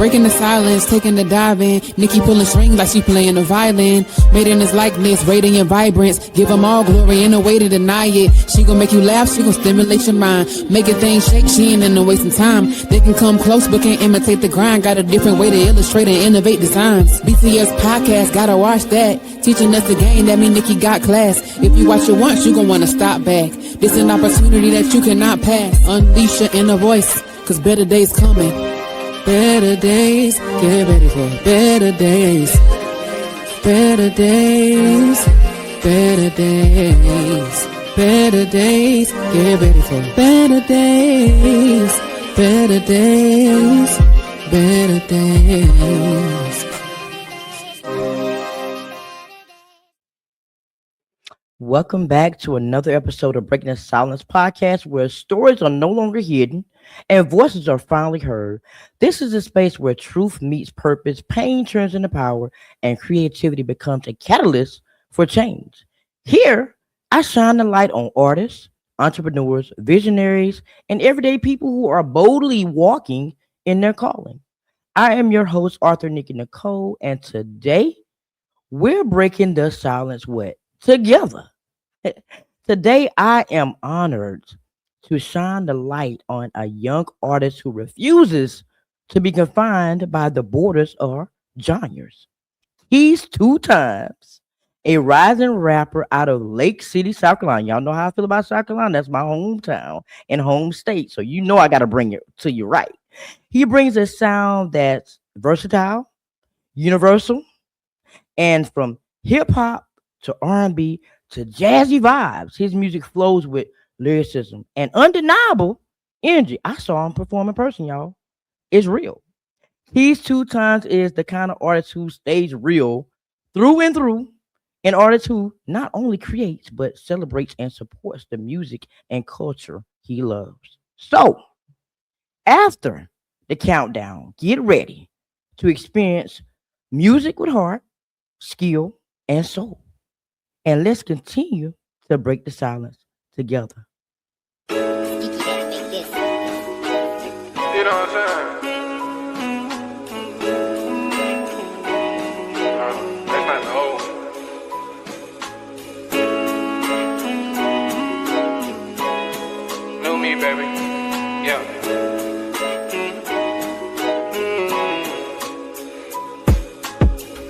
Breaking the silence, taking the dive in. Nikki pulling strings like she playing the violin. Made in his likeness, radiant vibrance. Give him all glory, ain't no way to deny it. She gon' make you laugh, she gon' stimulate your mind. Making things shake, she ain't in no wasting time. They can come close but can't imitate the grind. Got a different way to illustrate and innovate designs. BTS podcast, gotta watch that. Teaching us the game, that mean Nikki got class. If you watch it once, you gon' wanna stop back. This an opportunity that you cannot pass. Unleash your inner voice, cause better days coming. Better days, get ready for better days. Better days, better days. Better days, get ready for better days. Better days, better days. Welcome back to another episode of Breaking the Silence podcast, where stories are no longer hidden and voices are finally heard. This is a space where truth meets purpose, pain turns into power, and creativity becomes a catalyst for change. Here, I shine the light on artists, entrepreneurs, visionaries, and everyday people who are boldly walking in their calling. I am your host, Arthur Nikki Nicole, and today we're breaking the silence wet together. Today, I am honored to shine the light on a young artist who refuses to be confined by the borders or genres. He's 2 times a rising rapper out of Lake City, South Carolina. Y'all know how I feel about South Carolina. That's my hometown and home state. So you know I got to bring it to you right. He brings a sound that's versatile, universal, and from hip hop to R&B to jazzy vibes. His music flows with lyricism and undeniable energy. I saw him perform in person, y'all. It's real. He's 2 times is the kind of artist who stays real through and through, an artist who not only creates but celebrates and supports the music and culture he loves. So, after the countdown, get ready to experience music with heart, skill, and soul. And let's continue to break the silence together. You know what I'm saying? That's not the old. New me, baby. Yeah.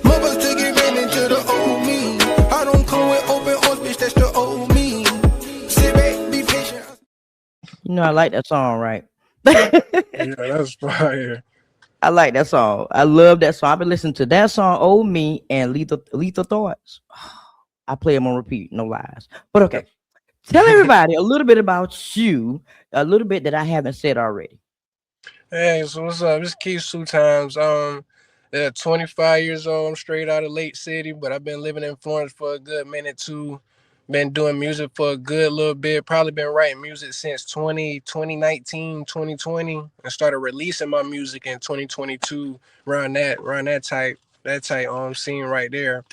Mother's taking ran into the old me. I don't come with open arms, bitch, that's the old me. Sit back, be patient. You know, I like that song, right? Yeah, that's fire. I like that song. I love that song. I've been listening to that song, Old Me, and Lethal Thoughts. I play them on repeat, no lies. But okay, tell everybody a little bit about you, a little bit that I haven't said already. Hey, so what's up? This Kese 2 times. 25 years old. I'm straight out of Lake City, but I've been living in Florence for a good minute too. Been doing music for a good little bit. Probably been writing music since 2019, 2020, and started releasing my music in 2022. Around that type scene right there.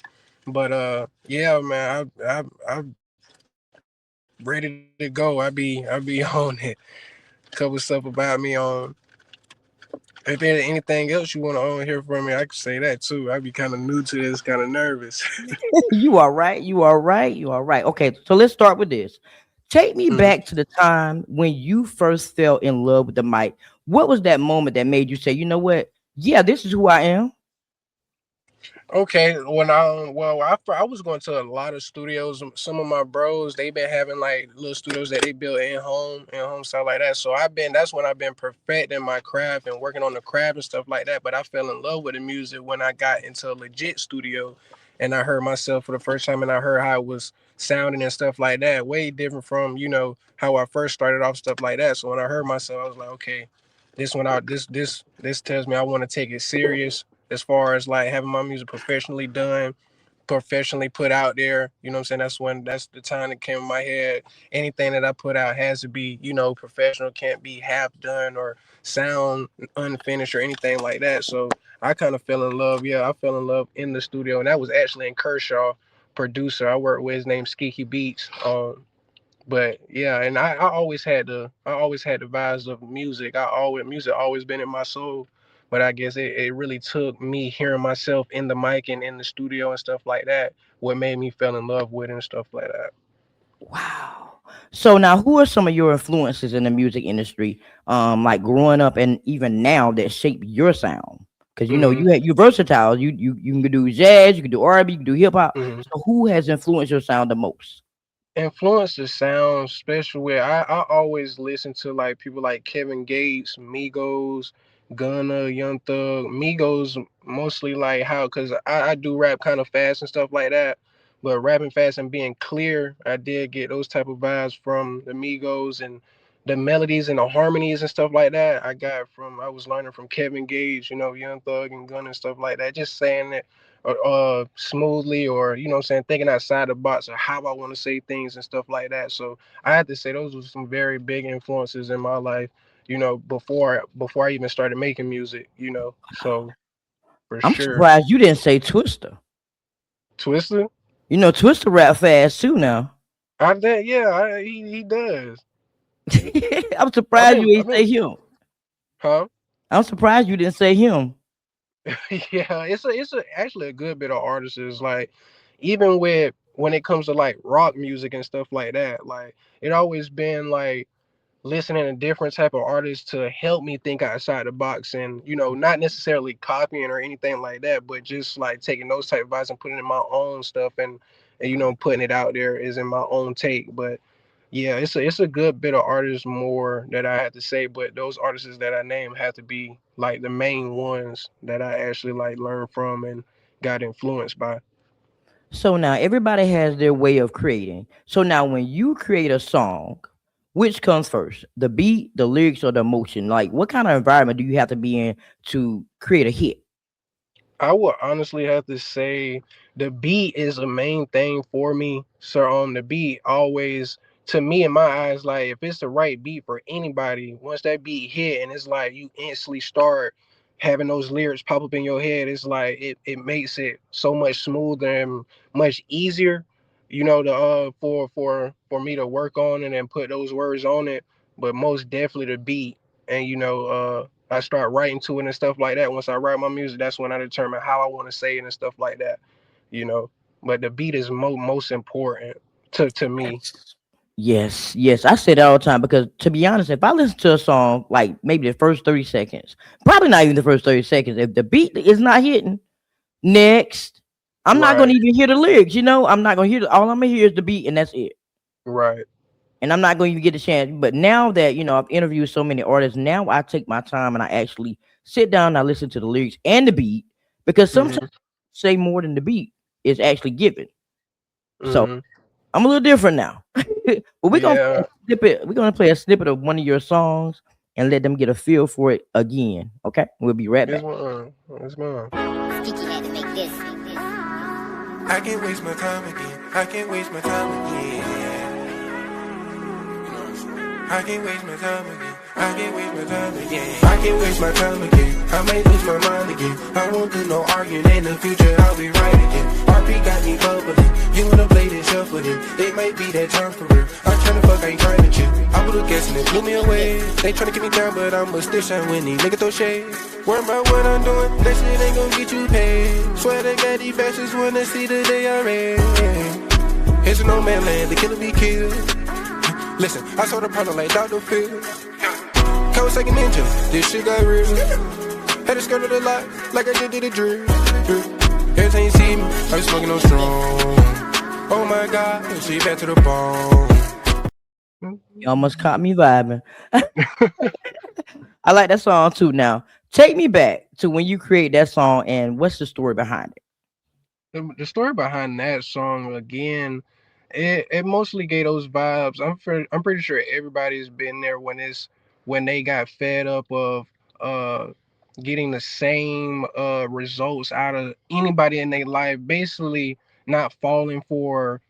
But yeah, man, I'm ready to go. I be on it. Couple stuff about me on. If there's anything else you want to hear from me, I can say that too. I be kind of new to this, kind of nervous. You are right. You are right. You are right. Okay, so let's start with this. Take me back to the time when you first fell in love with the mic. What was that moment that made you say, you know what? Yeah, this is who I am. Okay, I was going to a lot of studios. Some of my bros, they been having like little studios that they built in home stuff like that. So that's when I've been perfecting my craft and working on the craft and stuff like that. But I fell in love with the music when I got into a legit studio, and I heard myself for the first time, and I heard how it was sounding and stuff like that. Way different from how I first started off, stuff like that. So when I heard myself, I was like, okay, this tells me I want to take it serious as far as like having my music professionally done, professionally put out there. You know what I'm saying? That's the time that came in my head. Anything that I put out has to be, professional, can't be half done or sound unfinished or anything like that. So I kind of fell in love. Yeah, I fell in love in the studio, and that was actually in Kershaw. Producer I worked with, his name Skeeky Beats. But yeah, and I always had the vibes of music. Music always been in my soul. But I guess it really took me hearing myself in the mic and in the studio and stuff like that, what made me fell in love with it and stuff like that. Wow. So now, who are some of your influences in the music industry, like growing up and even now that shape your sound? Because Hmm. you're versatile. You can do jazz, you can do R&B, you can do hip hop. Hmm. So who has influenced your sound the most? Influence the sound, especially where I always listen to like people like Kevin Gates, Migos, Gunna, Young Thug. Migos mostly like how, cause I do rap kind of fast and stuff like that. But rapping fast and being clear, I did get those type of vibes from the Migos, and the melodies and the harmonies and stuff like that. I was learning from Kevin Gage, Young Thug and Gunna and stuff like that. Just saying it smoothly, or what I'm saying, thinking outside the box of how I want to say things and stuff like that. So I have to say those were some very big influences in my life, before I even started making music. So for I'm sure. surprised you didn't say Twister. Twister. Twister rap fast too now. I did, yeah. He does. I'm I've surprised been you I've ain't been say him. huh? I'm surprised you didn't say him. Yeah, it's actually a good bit of artists. Is like, even with when it comes to like rock music and stuff like that, like it always been like listening to different type of artists to help me think outside the box, and not necessarily copying or anything like that, but just like taking those type of vibes and putting in my own stuff, and putting it out there is in my own take. But yeah, it's a good bit of artists more that I have to say, but those artists that I name have to be like the main ones that I actually like learned from and got influenced by. So now everybody has their way of creating. So now when you create a song, which comes first? The beat, the lyrics, or the emotion? Like what kind of environment do you have to be in to create a hit? I would honestly have to say the beat is a main thing for me. So the beat always, to me in my eyes, like if it's the right beat for anybody, once that beat hit and it's like you instantly start having those lyrics pop up in your head, it's like it makes it so much smoother and much easier, to for me to work on it and put those words on it. But most definitely the beat, and I start writing to it and stuff like that. Once I write my music, that's when I determine how I want to say it and stuff like that, you know. But the beat is most important to me. Yes, yes. I say that all the time because to be honest, if I listen to a song like maybe the first 30 seconds, probably not even the first 30 seconds, if the beat is not hitting, next, I'm not gonna Right, even hear the lyrics, I'm not gonna hear all I'm gonna hear is the beat and that's it. right. And I'm not going to even get a chance. But now that I've interviewed so many artists, now I take my time and I actually sit down and I listen to the lyrics and the beat because sometimes Mhm, say more than the beat is actually given. So mhm. I'm a little different now. But we're gonna play Yeah. a snippet. We're gonna play a snippet of one of your songs and let them get a feel for it again. Okay, we'll be right It's back. one. It's one. Sticky had to make this. I can't waste my time again. I can't waste my time again. I can't waste my time again. I can't waste my time again. I can't waste my time again. I might lose my mind again. I won't do no arguing in the future. I'll be right again. RP got me bubbling. You wanna play this shuffling? It might be that time for real. I'm tryna fuck, I ain't tryna chill. I put a guess and it blew me away. They tryna get me down, but I'ma still shine when these niggas throw shade. Worry about what I'm doing. That shit ain't gon' get you paid. Swear to God, these bastards wanna see the day I reign. Here's a no man land. The killer be killed. Listen, I saw the problem like Dr. Phil. Couple second ninja, this shit got real. Had to skirt it a lot, like I just did a drill. Every time you see me, I be smoking on strong. Oh my God, she back to the bone. You almost caught me vibing. I like that song too. Now, take me back to when you create that song and what's the story behind it. The story behind that song again, it mostly gave those vibes. I'm pretty sure everybody's been there when they got fed up of uh getting the same results out of anybody in their life, basically not falling for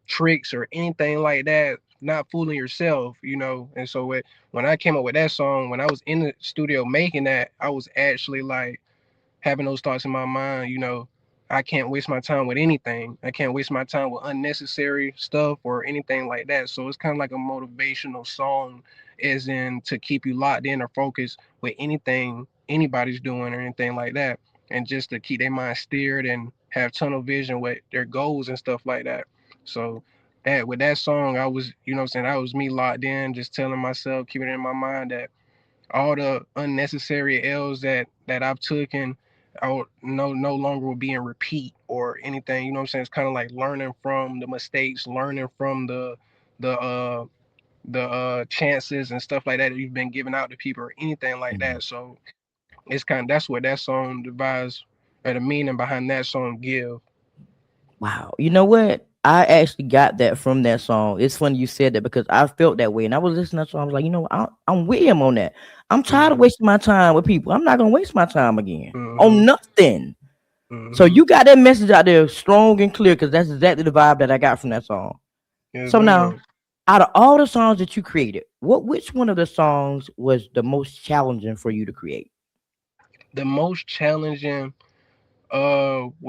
tricks or anything like that, not fooling yourself, And so when I came up with that song, when I was in the studio making that, I was actually like having those thoughts in my mind, I can't waste my time with anything. I can't waste my time with unnecessary stuff or anything like that. So it's kind of like a motivational song, as in to keep you locked in or focused with anything anybody's doing or anything like that, and just to keep their mind steered and have tunnel vision with their goals and stuff like that. So that with that song, I was, you know what I'm saying, that was me locked in, just telling myself, keeping it in my mind that all the unnecessary L's that I've taken, I would no longer will be in repeat or anything. You know what I'm saying? It's kind of like learning from the mistakes, learning from the uh the chances and stuff like that you've been giving out to people or anything like Mhm. that. So it's kind of that's what that song devised, or the meaning behind that song give. Wow. You know what? I actually got that from that song. It's funny you said that because I felt that way. And I was listening to that song. I was like, I'm with him on that. I'm tired of Hmm. wasting my time with people. I'm not going to waste my time again Hmm. on nothing. So Hmm. you got that message out there strong and clear because that's exactly the vibe that I got from that song. Yes, So now, ma'am. out of all the songs that you created, which one of the songs was the most challenging for you to create? The most challenging.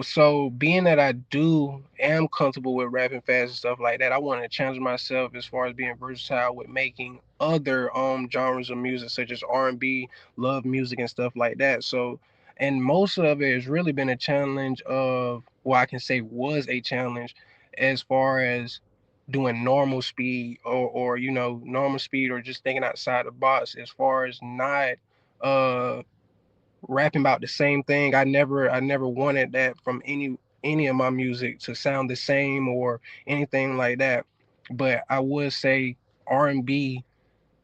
So being that I do am comfortable with rapping fast and stuff like that, I want to challenge myself as far as being versatile with making other genres of music such as R&B, love music and stuff like that. So, and most of it has really been a challenge of, well, I can say was a challenge as far as doing normal speed or normal speed or just thinking outside the box as far as not uh rapping about the same thing. I never wanted that from any of my music to sound the same or anything like that. But I would say R&B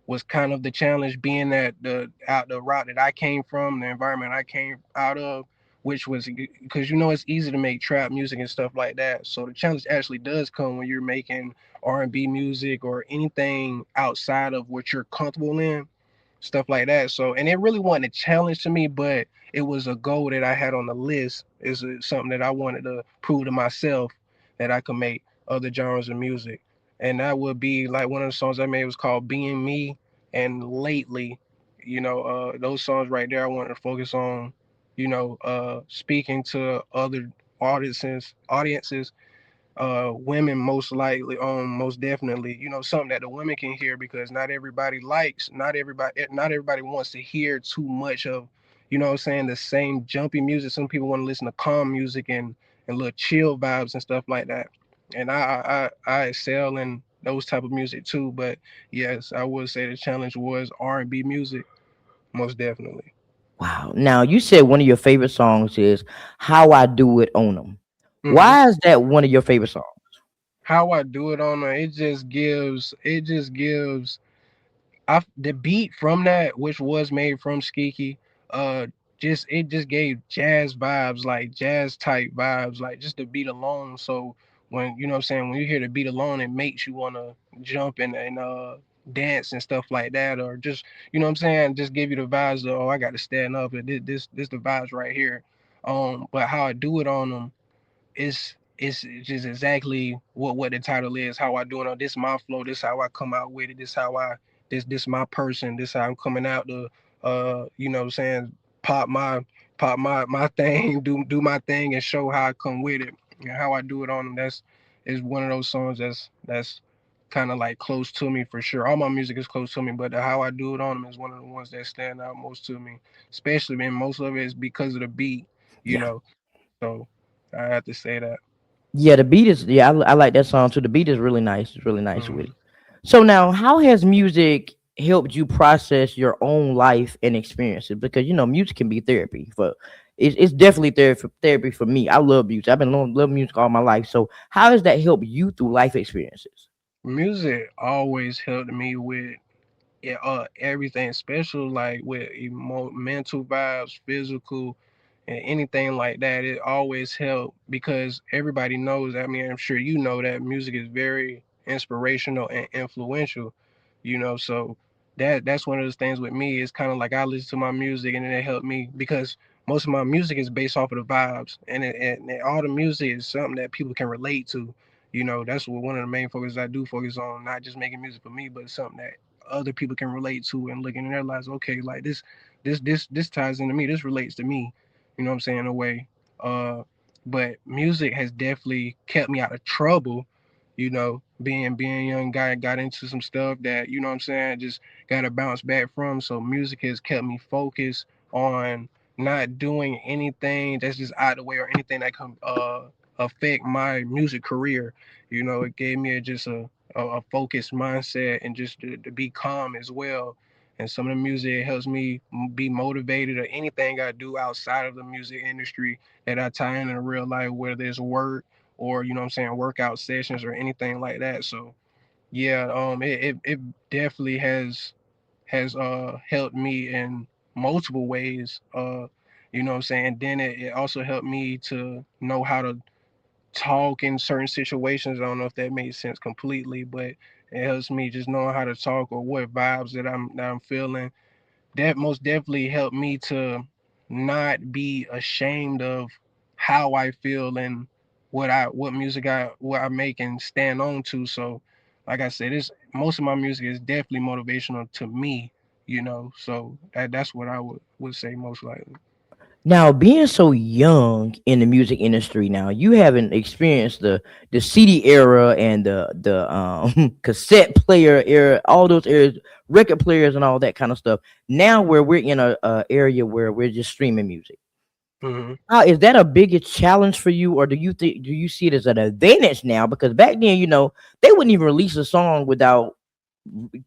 was kind of the challenge, being that the route that I came from, the environment I came out of, which was because it's easy to make trap music and stuff like that. So the challenge actually does come when you're making R&B music or anything outside of what you're comfortable in, stuff like that. So, and it really wasn't a challenge to me, but it was a goal that I had on the list. Is something that I wanted to prove to myself that I could make other genres of music, and that would be like one of the songs I made was called "Being Me," and lately, those songs right there, I wanted to focus on, speaking to other audiences, women most likely, most definitely, something that the women can hear, because not everybody wants to hear too much of, what I'm saying, the same jumpy music. Some people want to listen to calm music and little chill vibes and stuff like that. And I excel in those type of music too. But yes, I would say the challenge was R&B music, most definitely. Wow. Now you said one of your favorite songs is "How I Do It on Them." Hmm. Why is that one of your favorite songs? How I do it on it just gives the beat from that, which was made from Skiki, uh, it just gave jazz vibes, like jazz type vibes, like just the beat alone. So when what I'm saying, when you hear the beat alone, it makes you wanna jump and dance and stuff like that, or just what I'm saying, just give you the vibes of, oh, I got to stand up, and this the vibes right here. But how I do it on them, it's just exactly what the title is. How I do it on this my flow. This how I come out with it. This my person. This how I'm coming out to what I'm saying, pop my thing, do my thing and show how I come with it. And how I do it on them. That's is one of those songs that's kind of like close to me for sure. All my music is close to me, but the how I do it on them is one of the ones that stand out most to me. Especially, man, most of it is because of the beat, you Yeah. know. So I have to say that. Yeah, the beat is I like that song too. The beat is really nice. It's really nice with Mhm. it. So now, how has music helped you process your own life and experiences? Because music can be therapy for. It's definitely therapy for me. I love music. I've been love music all my life. So how has that helped you through life experiences? Music always helped me with, yeah, everything special, like with mental vibes, physical, and anything like that. It always helped because everybody knows. I mean, I'm sure you know that music is very inspirational and influential. So that's one of those things with me. It's kind of like I listen to my music and then it helped me because most of my music is based off of the vibes, and all the music is something that people can relate to. That's what one of the main focuses I do focus on, not just making music for me, but something that other people can relate to and looking in their lives. Okay, like this ties into me. This relates to me. You know what I'm saying? In a way. Uh, but music has definitely kept me out of trouble. Being a young guy, got into some stuff that, what I'm saying, just got to bounce back from. So music has kept me focused on not doing anything that's just out of the way or anything that can affect my music career. You know, it gave me a focused mindset and just to be calm as well. And some of the music helps me be motivated or anything I do outside of the music industry that I tie in real life, whether it's work or, you know what I'm saying, workout sessions or anything like that. So yeah, it definitely has helped me in multiple ways. You know what I'm saying? Then it also helped me to know how to talk in certain situations. I don't know if that made sense completely, but it helps me just knowing how to talk or what vibes that I'm feeling. That most definitely helped me to not be ashamed of how I feel and what music I make and stand on to. So like I said, it's most of my music is definitely motivational to me, you know. So that's what I would say most likely. Now, being so young in the music industry, now you haven't experienced the CD era and the cassette player era, all those eras, record players, and all that kind of stuff. Now, where we're in a area where we're just streaming music. Hmm. How is that a bigger challenge for you, or do you see it as an advantage now? Because back then, they wouldn't even release a song without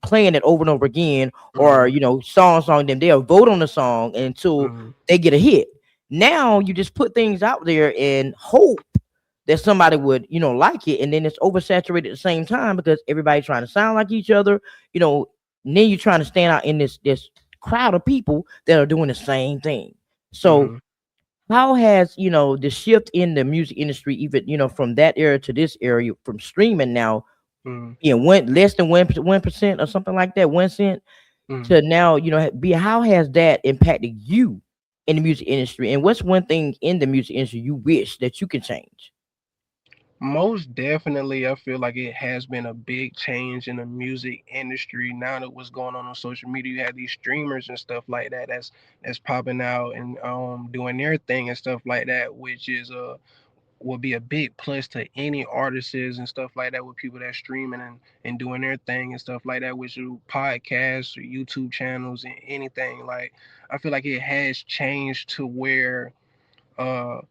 playing it over and over again, or Hmm. song them. They'll vote on the song until Hmm. they get a hit. Now you just put things out there and hope that somebody would like it, and then it's oversaturated at the same time because everybody's trying to sound like each other. you know and then you're trying to stand out in this crowd of people that are doing the same thing. So Hmm. how has the shift in the music industry, even from that era to this era, from streaming now, Hmm. went less than 1% or something like that, 1 cent, Hmm. to now be how has that impacted you in the music industry, and what's one thing in the music industry you wish that you could change? Most definitely, I feel like it has been a big change in the music industry. Now that what's going on social media, you have these streamers and stuff like that that's popping out and doing their thing and stuff like that, which is will be a big plus to any artists and stuff like that with people that streaming and doing their thing and stuff like that, which are podcasts or YouTube channels and anything. Like I feel like it has changed to where uh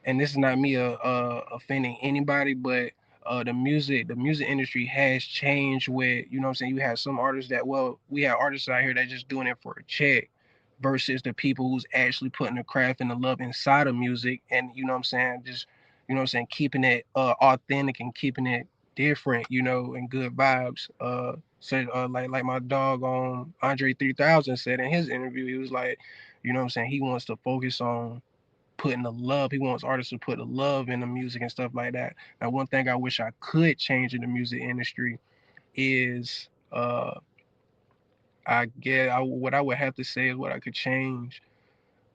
and this is not me offending anybody, but the music industry has changed with, you know what I'm saying, you have some artists that, well, we have artists out here that just doing it for a check versus the people who's actually putting the craft and the love inside of music, and you know what I'm saying, just, you know what I'm saying, keeping it authentic and keeping it different, and good vibes. Said like my dog on Andre 3000 said in his interview, he was like, you know what I'm saying, he wants to focus on putting the love. He wants artists to put the love in the music and stuff like that. Now, one thing I wish I could change in the music industry is, I get what I would have to say is what I could change.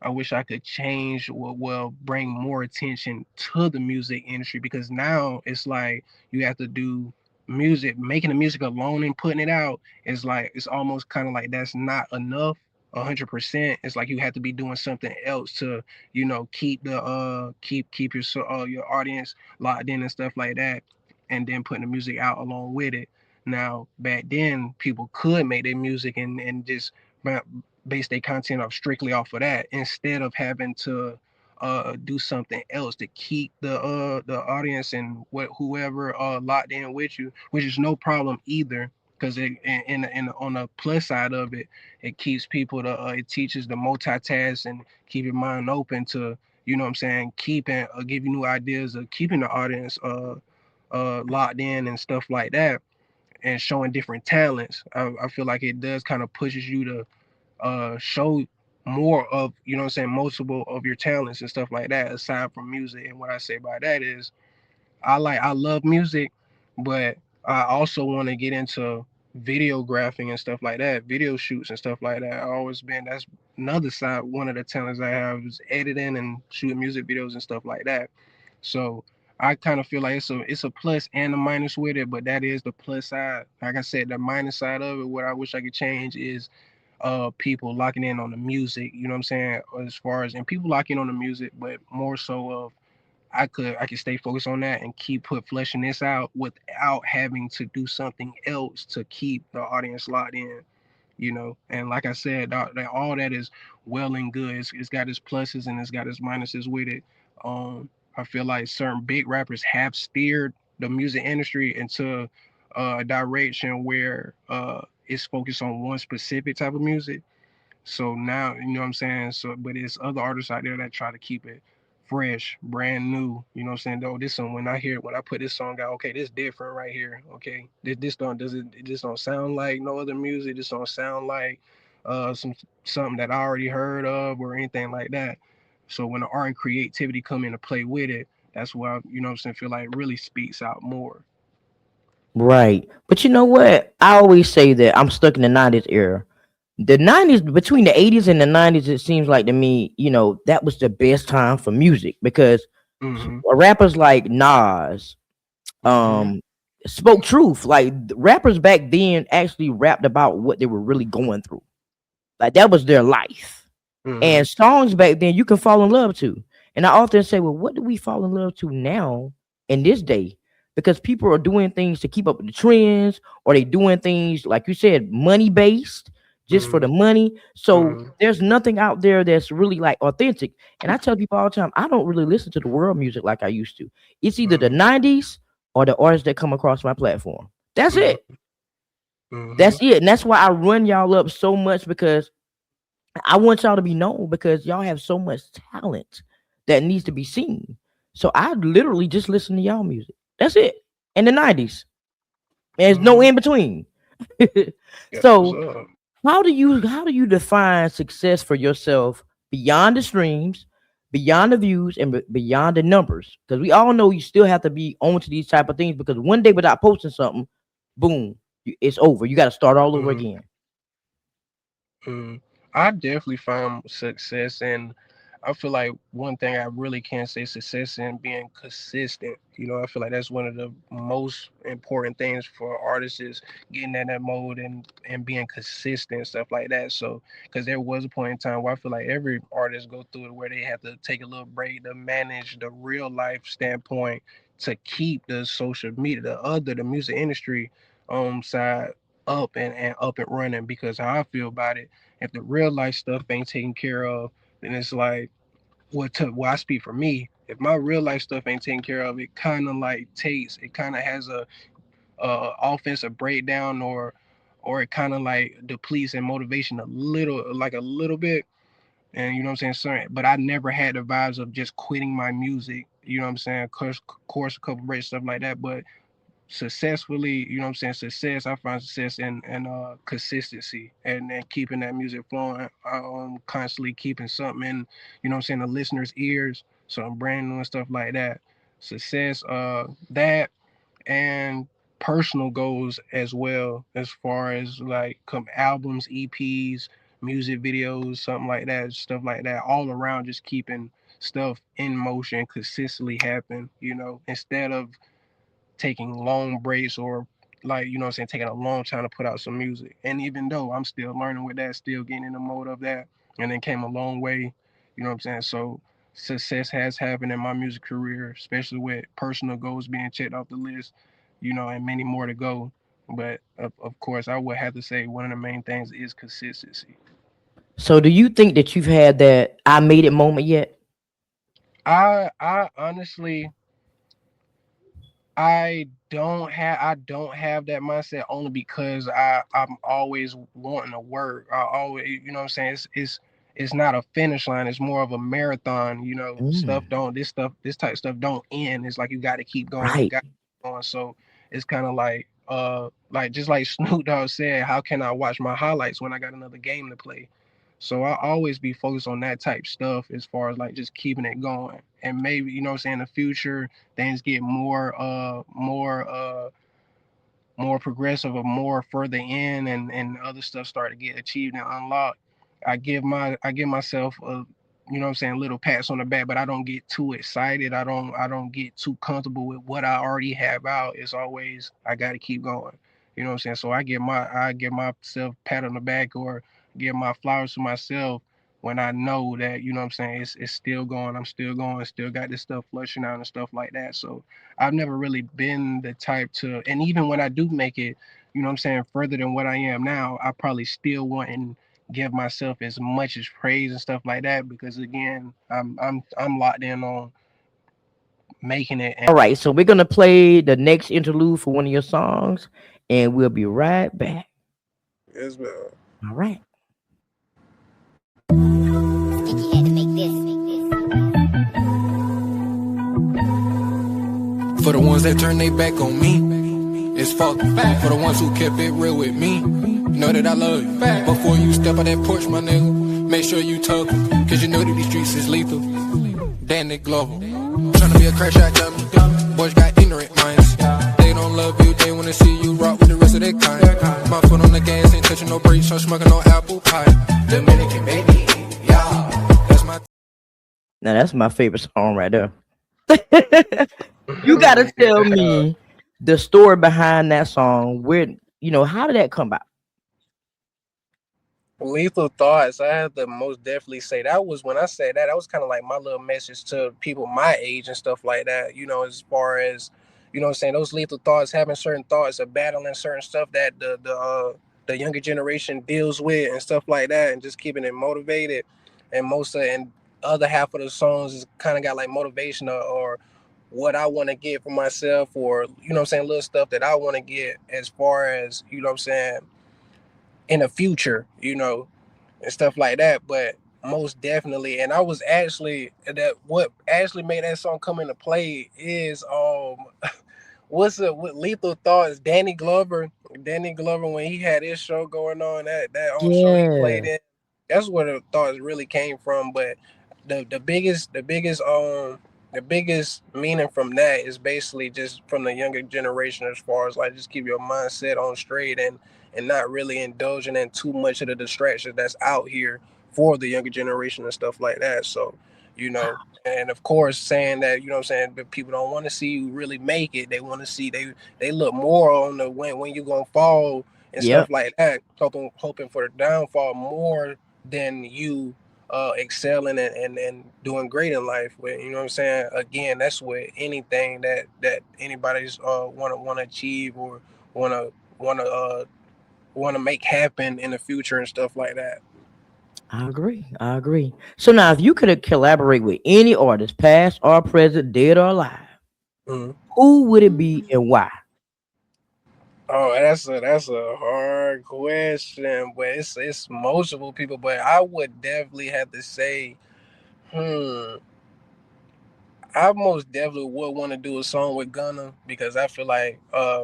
I wish I could change what will bring more attention to the music industry, because now it's like you have to do music, making the music alone and putting it out is like it's almost kind of like that's not enough. 100%. It's like you have to be doing something else to, keep the keep your audience locked in and stuff like that, and then putting the music out along with it. Now back then people could make their music and just base their content off strictly off of that instead of having to do something else to keep the audience and whoever locked in with you, which is no problem either, because on the plus side of it, it keeps people it teaches the multitask and keep your mind open to, you know what I'm saying, keeping give you new ideas of keeping the audience locked in and stuff like that, and showing different talents. I feel like it does kind of pushes you to show more of, you know what I'm saying, multiple of your talents and stuff like that aside from music. And what I say by that is I love music, but I also want to get into videographing and stuff like that, video shoots and stuff like that. I always been That's another side. One of the talents I have is editing and shooting music videos and stuff like that. So I kind of feel like it's a plus and a minus with it, but that is the plus side. Like I said, the minus side of it, what I wish I could change is people locking in on the music, you know what I'm saying, as far as, and people locking on the music, but more so of I could stay focused on that and keep fleshing this out without having to do something else to keep the audience locked in. And like I said, all that is well and good. It's got its pluses and it's got its minuses with it. um I feel like certain big rappers have steered the music industry into a direction where it's focused on one specific type of music. So now, you know what I'm saying? So, but it's other artists out there that try to keep it fresh, brand new. You know what I'm saying? Though this song, when I put this song out, okay, this different right here. Okay, this don't sound like no other music. This don't sound like something that I already heard of or anything like that. So when the art and creativity come into play with it, that's why you know what I'm saying, feel like it really speaks out more. Right. But you know what? I always say that I'm stuck in the 90s era. The 90s, between the 80s and the 90s, it seems like to me, that was the best time for music because Mhm. rappers like Nas Mhm. um spoke truth. Like rappers back then actually rapped about what they were really going through. Like that was their life. Mhm. And songs back then you can fall in love to. And I often say, well, what do we fall in love to now in this day? Because people are doing things to keep up with the trends, or they doing things like you said, money based, just for the Mhm. money. So Mhm. there's nothing out there that's really like authentic. And I tell people all the time, I don't really listen to the world music like I used to. It's either the Mhm. 90s or the artists that come across my platform. That's it. Mhm. Mhm. That's it. And that's why I run y'all up so much, because I want y'all to be known, because y'all have so much talent that needs to be seen. So I literally just listen to y'all music. That's it. In the 90s. There's no Mhm. in between. That's what's So up. how do you define success for yourself beyond the streams, beyond the views, and beyond the numbers? Because we all know you still have to be on to these type of things, because one day without posting something, boom, it's over. You got to start all over Mhm. again. Mhm. I definitely found success, and I feel like one thing I really can say success in being consistent. I feel like that's one of the most important things for artists is getting in that mode and being consistent and stuff like that. So, because there was a point in time where I feel like every artist go through it where they have to take a little break to manage the real life standpoint to keep the social media, the music industry side up and up and running. Because how I feel about it, if the real life stuff ain't taken care of, then it's like well, I speak for me. If my real life stuff ain't taken care of, it kind of like it kind of has a offensive breakdown, or it kind of like depletes in motivation a little bit. And you know what I'm saying, sorry, but I never had the vibes of just quitting my music. You know what I'm saying? Course, a couple breaks, stuff like that. But successfully, you know what I'm saying, success, I find success in consistency and keeping that music flowing, constantly keeping something in, you know what I'm saying, the listeners' ears, something brand new and stuff like that. Success, that, and personal goals as well, as far as like come albums, EPs, music videos, something like that, stuff like that, all around just keeping stuff in motion consistently happen, instead of taking long breaks, or like, you know what I'm saying, taking a long time to put out some music. And even though I'm still learning with that, still getting in the mode of that, and then came a long way, you know what I'm saying? So success has happened in my music career, especially with personal goals being checked off the list, and many more to go. But of course, I would have to say one of the main things is consistency. So do you think that you've had that I made it moment yet? I honestly, I don't have that mindset, only because I'm always wanting to work. I always, you know what I'm saying, it's not a finish line, it's more of a marathon. Mm, This type of stuff don't end. It's like you got to keep going, you right. got to keep going. So it's kind of like just like Snoop Dogg said, how can I watch my highlights when I got another game to play? So I always be focused on that type stuff, as far as like just keeping it going. And maybe, you know what I'm saying, in the future things get more progressive, or more further in, and other stuff start to get achieved and unlocked. I give myself a, you know what I'm saying, little pats on the back, but I don't get too excited. I don't get too comfortable with what I already have out. It's always I got to keep going. You know what I'm saying? So I give myself pat on the back, or give my flowers to myself when I know that, you know what I'm saying, it's still going. I'm still going, still got this stuff flushing out and stuff like that. So I've never really been the type to, and even when I do make it, you know what I'm saying, further than what I am now, I probably still wouldn't give myself as much as praise and stuff like that because again, I'm locked in on making it. All right, so we're gonna play the next interlude for one of your songs, and we'll be right back. As well. All right. Think he had to make For the ones that turn their back on me, it's fuck. For the ones who kept it real with me, know that I love you. Before you step on that porch, my nigga, make sure you talk, cause you know that these streets is lethal. Danny Glover, tryna be a crash out dummy. Boys got ignorant minds. They don't love you, they wanna see you rock with the rest of their kind. My foot on the gas, ain't touching no brakes, I'm smoking no apple pie. Dominican baby, yeah, that's my. Now that's my favorite song right there. You gotta tell me the story behind that song. Where how did that come about? Lethal Thoughts, I have to most definitely say that was when I said that, that was kind of like my little message to people my age and stuff like that, as far as, what I'm saying, those lethal thoughts, having certain thoughts of battling certain stuff that the younger generation deals with and stuff like that, and just keeping it motivated. And and other half of the songs is kind of got like motivation or what I want to get for myself, or, what I'm saying, little stuff that I want to get as far as, what I'm saying, in the future, and stuff like that. But most definitely, and I was actually that what actually made that song come into play is what Lethal Thoughts, Danny Glover when he had his show going on, that on show he played Yeah. in, that's where the thoughts really came from. But the biggest meaning from that is basically just from the younger generation, as far as like just keep your mindset on straight and not really indulging in too much of the distractions that's out here for the younger generation and stuff like that. So, you know, and of course saying that, what I'm saying, but people don't want to see you really make it. They want to see they look more on the when you gonna fall and stuff Yep. like that, hoping for the downfall more than you excelling and doing great in life. With, what I'm saying, again, that's with anything that anybody's want to achieve or want to make happen in the future and stuff like that. I agree. I agree. So now, if you could collaborate with any artist, past or present, dead or alive, Mhm. who would it be and why? Oh, that's a hard question, but it's multiple people. But I would definitely have to say, hmm, I most definitely would want to do a song with Gunna because I feel like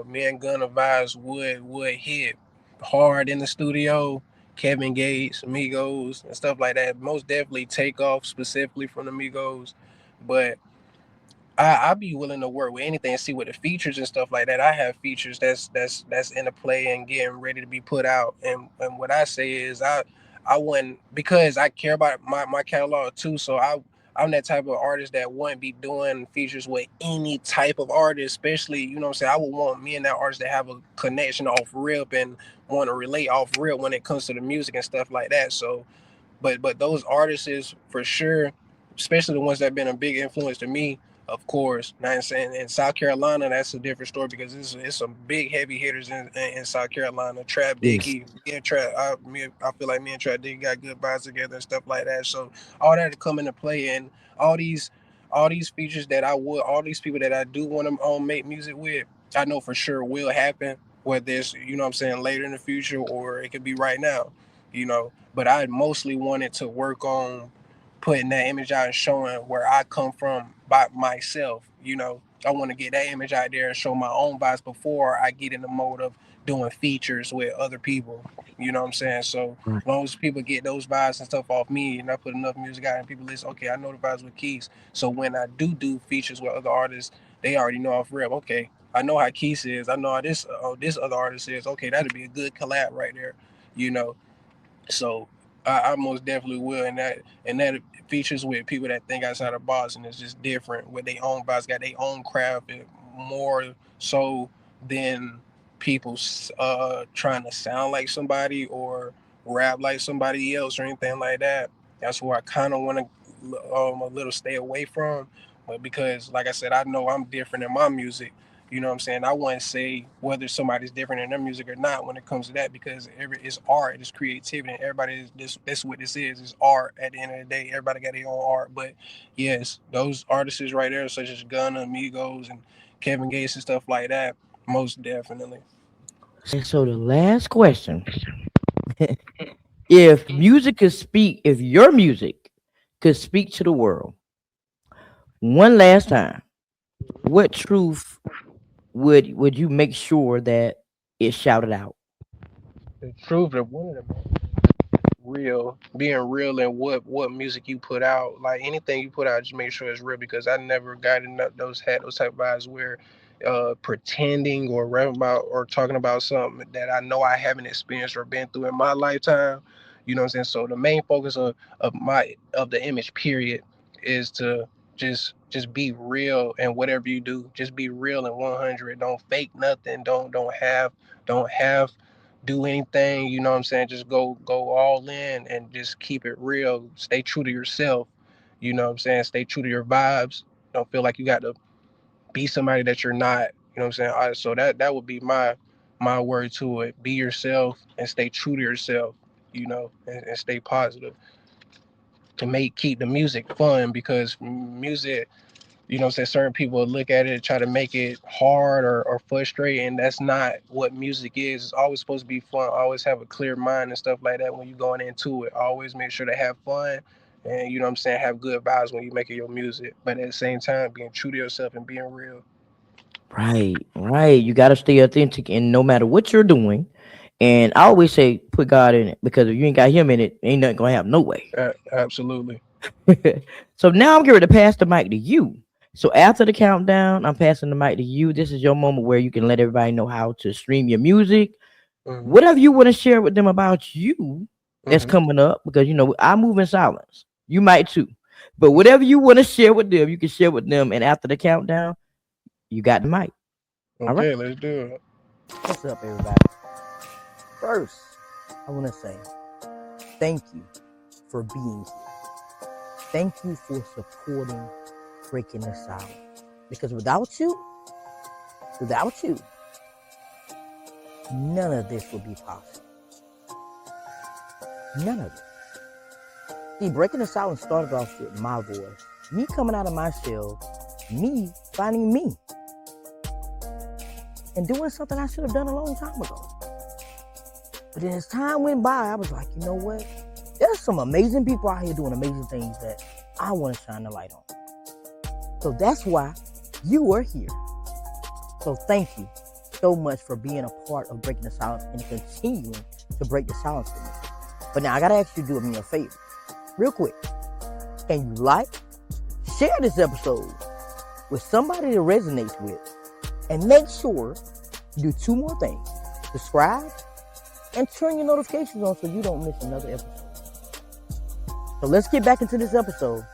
me and Gunna vibes would hit hard in the studio. Kevin Gates, Migos, and stuff like that. Most definitely take off specifically from the Migos, but I'd be willing to work with anything. See with the features and stuff like that. I have features that's in the play and getting ready to be put out. And what I say is I wouldn't, because I care about my catalog too. So I'm that type of artist that wouldn't be doing features with any type of artist, especially, what I'm saying, I would want me and that artist to have a connection off rip and want to relate off rip when it comes to the music and stuff like that. So but those artists is for sure, especially the ones that have been a big influence to me. Of course, now in South Carolina, that's a different story because it's some big heavy hitters in South Carolina. Trap Yes. Dicky, me and Trap, I feel like me and Trap Dicky got good vibes together and stuff like that. So all that to come into play, and all these all these features that all these people that I do want to make music with, I know for sure will happen. Whether it's, what I'm saying, later in the future or it could be right now, but I mostly wanted to work on putting that image out and showing where I come from by myself. I want to get that image out there and show my own vibes before I get in the mode of doing features with other people. You know what I'm saying? So Right. as long as people get those vibes and stuff off me, and I put enough music out and people listen, okay, I know the vibes with Keys. So when I do features with other artists, they already know off rip. Okay, I know how Keys is. I know how this other artist is. Okay, that'd be a good collab right there. You know, so I most definitely will, and that features with people that think outside the box and it's just different with their own box, got their own craft, and more so than people trying to sound like somebody or rap like somebody else or anything like that. That's where I kind of want to a little stay away from, but because like I said, I know I'm different in my music. You know what I'm saying? I wouldn't say whether somebody's different in their music or not when it comes to that, because it's art, it's creativity, and everybody is this. That's what this is. It's art. At the end of the day, everybody got their own art. But yes, those artists right there, such as Gunna, Migos, and Kevin Gates and stuff like that, most definitely. And so the last question: if music could speak, if your music could speak to the world one last time, what truth would you make sure that it shouted out? The truth of one of them, real, being real in what music you put out. Like anything you put out, just make sure it's real, because I never got in those had those type of vibes where pretending or rapping about or talking about something that I know I haven't experienced or been through in my lifetime. You know what I'm saying? So the main focus of the image period is to just be real, and whatever you do, just be real and 100. Don't fake nothing. Don't have do anything, you know what I'm saying? Just go all in and just keep it real. Stay true to yourself. You know what I'm saying? Stay true to your vibes. Don't feel like you got to be somebody that you're not. You know what I'm saying? So that would be my word to it. Be yourself and stay true to yourself, and stay positive. To make keep the music fun, because music, what I'm saying, certain people look at it, try to make it hard or frustrating, and that's not what music is. It's always supposed to be fun. Always have a clear mind and stuff like that when you're going into it. Always make sure to have fun, and you know what I'm saying, have good vibes when you're making your music, but at the same time being true to yourself and being real. Right, right. You got to stay authentic, and no matter what you're doing. And I always say, put God in it, because if you ain't got Him in it, ain't nothing gonna happen no way. Absolutely. So now I'm going to pass the mic to you. So after the countdown, I'm passing the mic to you. This is your moment where you can let everybody know how to stream your music, Hmm. whatever you want to share with them about you that's Hmm. coming up, because I move in silence. You might too. But whatever you want to share with them, you can share with them. And after the countdown, you got the mic. All right. Okay, let's do it. What's up, everybody? First, I want to say thank you for being here. Thank you for supporting Breaking the Silence. Because without you, none of this would be possible. None of it. See, Breaking the Silence started off with my voice, me coming out of my shell, me finding me, and doing something I should have done a long time ago. But then as time went by, I was like, you know what? There's some amazing people out here doing amazing things that I want to shine the light on. So that's why you are here. So thank you so much for being a part of Breaking the Silence and continuing to break the silence with me. But now I gotta ask you to do me a favor, real quick. Can you share this episode with somebody that resonates with, and make sure you do two more things: subscribe and turn your notifications on so you don't miss another episode. So let's get back into this episode.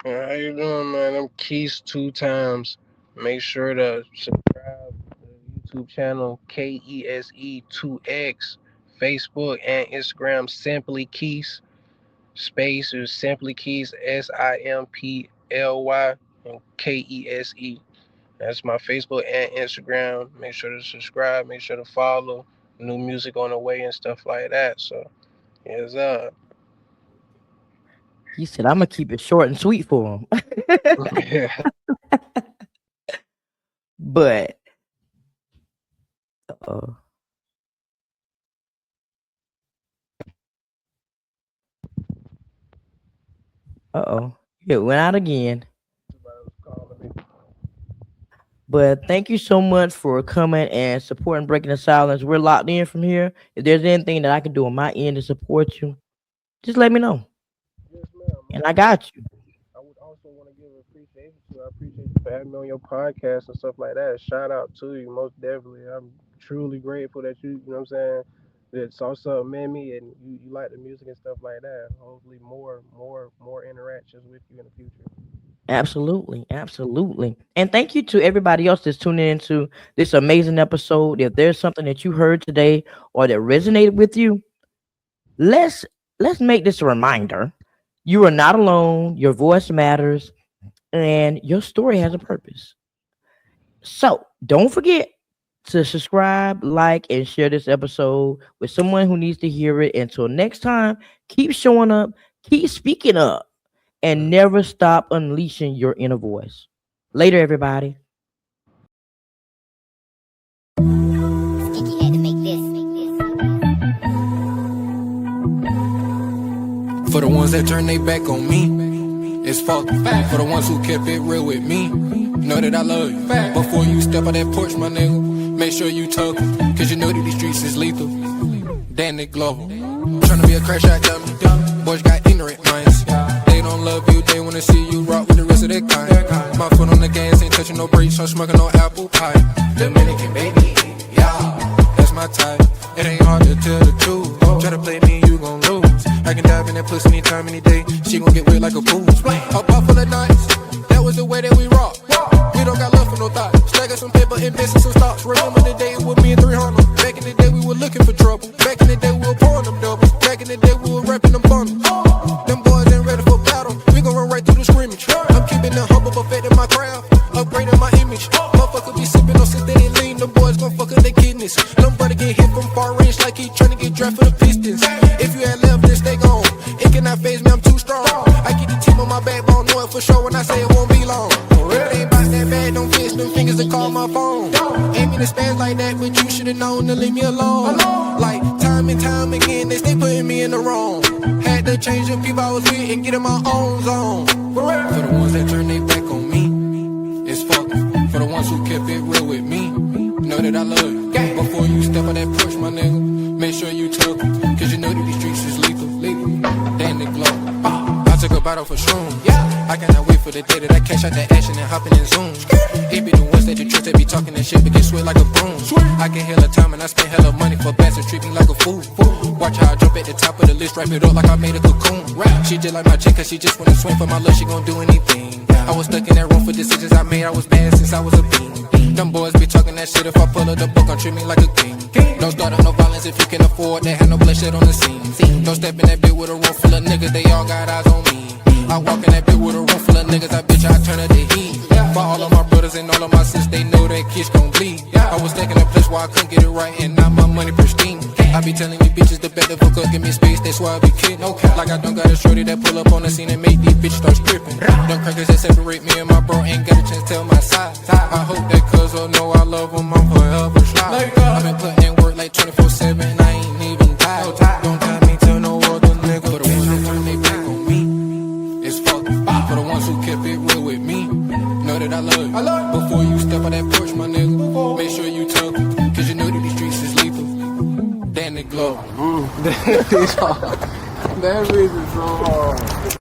How you doing, man? I'm Keys 2 times. Make sure to subscribe to the YouTube channel KESE2X, Facebook and Instagram Simply Keys. Space is Simply Keys SIMPLY and KESE. That's my Facebook and Instagram. Make sure to subscribe. Make sure to follow. New music on the way and stuff like that. So, yes, He said, I'm gonna keep it short and sweet for him. yeah. But uh oh, it went out again. But thank you so much for coming and supporting Breaking the Silence. We're locked in from here. If there's anything that I can do on my end to support you, just let me know. Yes, ma'am. And I got you. I would also want to give appreciation you. I appreciate you for having me on your podcast and stuff like that. Shout out to you, most definitely. I'm truly grateful that you know what I'm saying, that saw something in me and you like the music and stuff like that. Hopefully more interactions with you in the future. Absolutely, absolutely. And thank you to everybody else that's tuning into this amazing episode. If there's something that you heard today or that resonated with you, let's let's make this a reminder. You are not alone, your voice matters, and your story has a purpose. So don't forget to subscribe, like, and share this episode with someone who needs to hear it. Until next time, keep showing up, keep speaking up, and never stop unleashing your inner voice. Later, everybody. Sticky had to make this. For the ones that turn their back on me, it's fault. For the ones who kept it real with me, know that I love you. Before you step on that porch, my nigga, make sure you talk, cause you know that these streets is lethal. Danny Glover, tryna be a crash out dummy. Boys got ignorant minds. They don't love you, they wanna see you rock with the rest of their kind. My foot on the gas, ain't touching no brakes, I'm smoking no apple pie. Dominican baby, yeah, that's my type. It ain't hard to tell the truth. Try to play me, you gon' lose. I can dive in that pussy anytime, any day. She gon' get wet like a pool. A bottle full of nights, that was the way that we rock. We don't got love for no thoughts. Stacking some paper, investing some stocks. Remember the day it was me and 300. Back in the day we were looking for trouble. Back in the day we were pouring them doubles. Back in the day we were rapping them bundles. Them boys ain't ready for battle. We gon' run right through the scrimmage. I'm keeping it humble, perfecting my craft, upgrading my image. Motherfucker be sipping on synthetic lean. Them boys gon' fuck up their kidneys. Them brother get hit from far range like he tryna get drafted for the Pistons. If you had left, then stay gone. It cannot phase me, I'm too strong. I keep the team on my backbone, know it for sure when I say it won't be long. It ain't about that bad, don't fix them fingers to call my phone. Ain't mean to spaz like that, but you should've known to leave me alone. Like time and time again, they stay putting me in the wrong. Had to change the people I was with and get in my own zone. For the ones that turn their back on me, it's fuck. For the ones who kept it real with me, know that I love you. Before you step on that porch, my nigga, make sure you talk, cause you know that these streets is lethal. Damn the glow. I took a bottle for shrooms. I cannot wait for the day that I catch out that action and hopping in Zoom. It be the ones that you trust that be talking that shit but get sweat like a broom. I get hella time and I spend hella money for bastards treat me like a fool. Watch how I jump at the top of the list, wrap it up like I made a cocoon. She just like my chick cause she just wanna swing for my love, she gon' do anything. I was stuck in that room for decisions I made, I was bad since I was a bean. Them boys be talking that shit, if I pull up the book, gon' treat me like a king. Don't start up no violence if you can afford that, have no bloodshed on the scene. Don't step in that bit with a room full of niggas, they all got eyes on me. I walk in that bit with a room full of niggas, I bitch I turn up the heat. For all of my brothers and all of my sisters, they know that kids gon' bleed. I was taking a place where I couldn't get it right, and now my money pristine. I be telling you bitches the better fuck up, give me space, that's why I be kidding. Like I don't got a shorty that pull up on the scene and make these bitches start stripping. Them crackers that separate me and my bro ain't got a chance to tell my side. I hope that cuz will know I love him, I'm forever slide. I been putting work like 24/7, I ain't even tired. Don't tie me to no other nigga. For the ones that turn they back on me, it's fuck. For the ones who kept it real with me, know that I love you. Before you step on that porch, my nigga, make sure you talk, cause you know that these streets is lethal. Danny Glover. That reason so hard.